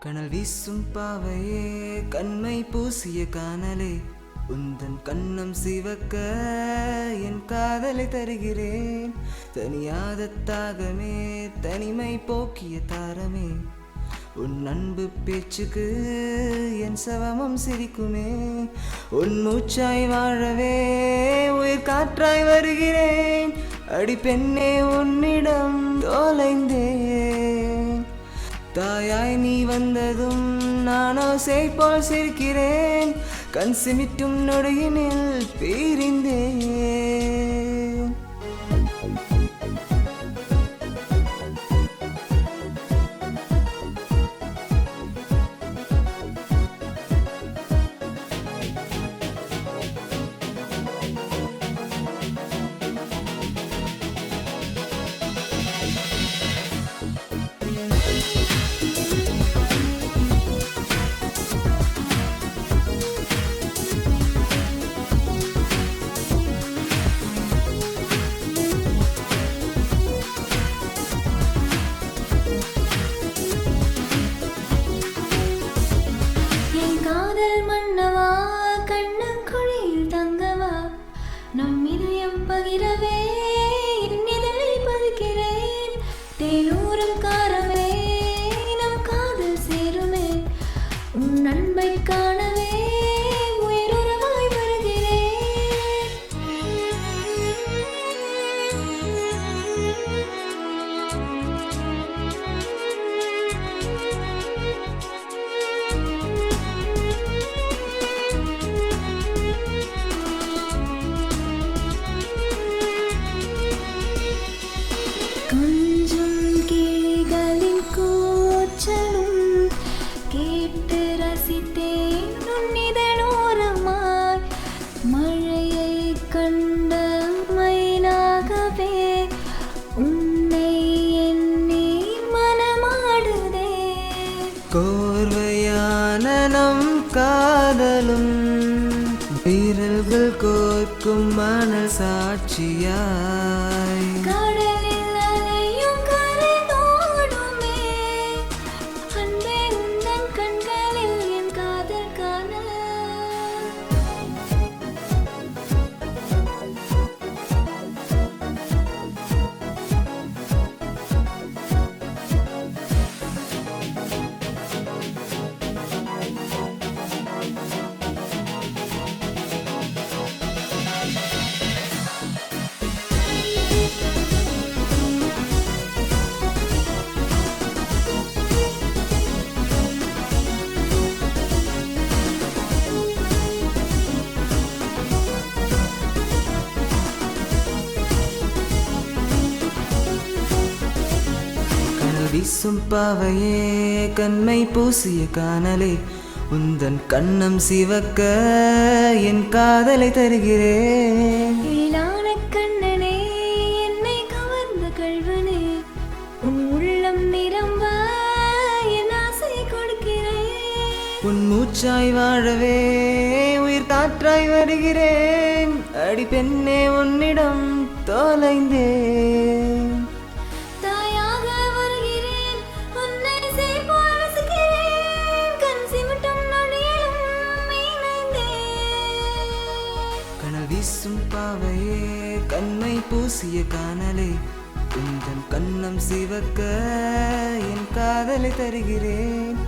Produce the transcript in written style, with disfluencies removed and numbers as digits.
கனல் வீசும் பாவையே கண்மை பூசிய காணலே உந்தன் கண்ணம் சிவக்க என் காதலை தருகிறேன். தனியாத தாகமே தனிமை போக்கிய தாரமே உன் அன்பு பேச்சுக்கு என் சவமம் சிரிக்குமே. உன் மூச்சாய் வாழவே உயிர் காற்றாய் வருகிறேன். அடி பெண்ணே உன்னிடம் தொலைந்தேன். தாயாய் நீ வந்ததும் நானோ சேய்போல் சிரிக்கிறேன். கண் சிமிட்டும் நொடியினில் பிரிந்தேன். மன்னவா கண்ணங்குழியில் தங்கவா நம் இதயம் பகிரவே என் இதழை பதிக்கிறேன். தேனூரும் காரமே நம் காதல் சேருமே. உன் அன்பை காணவே உயிருறவாய் வருகிறேன். கொஞ்சம் கிளிகளின் கூச்சலும் கேட்டு ரசித்தேன் உன்னிதழோரமாய். மழையை கண்ட மயிலாகவே உன்னை எண்ணி மனமாடுதே. கோர்வையான நம் காதலும் வீரர்கள் கோர்க்கும் மணல் சாட்சியாய் கடலில் அலையும் கரை தோடுமே. அன்பே உந்தன் கண்களில் என் காதல் காண. வீசும் பாவையே கண்மை பூசிய காணலே உந்தன் கண்ணம் சிவக்க என் காதலை தருகிறேன். இளான கண்ணனே என்னை கவர்ந்த கள்வனே உன் உள்ளம் நிரம்ப என் ஆசை கொடுக்கிறேன். உன் மூச்சாய் வாழவே உயிர் காற்றாய் வருகிறேன். அடி பெண்ணே உன்னிடம் தொலைந்தேன். கனல் வீசும் பாவையே கண்மை பூசிய காணலே உந்தன் கண்ணம் சிவக்க என் காதலை தருகிறேன்.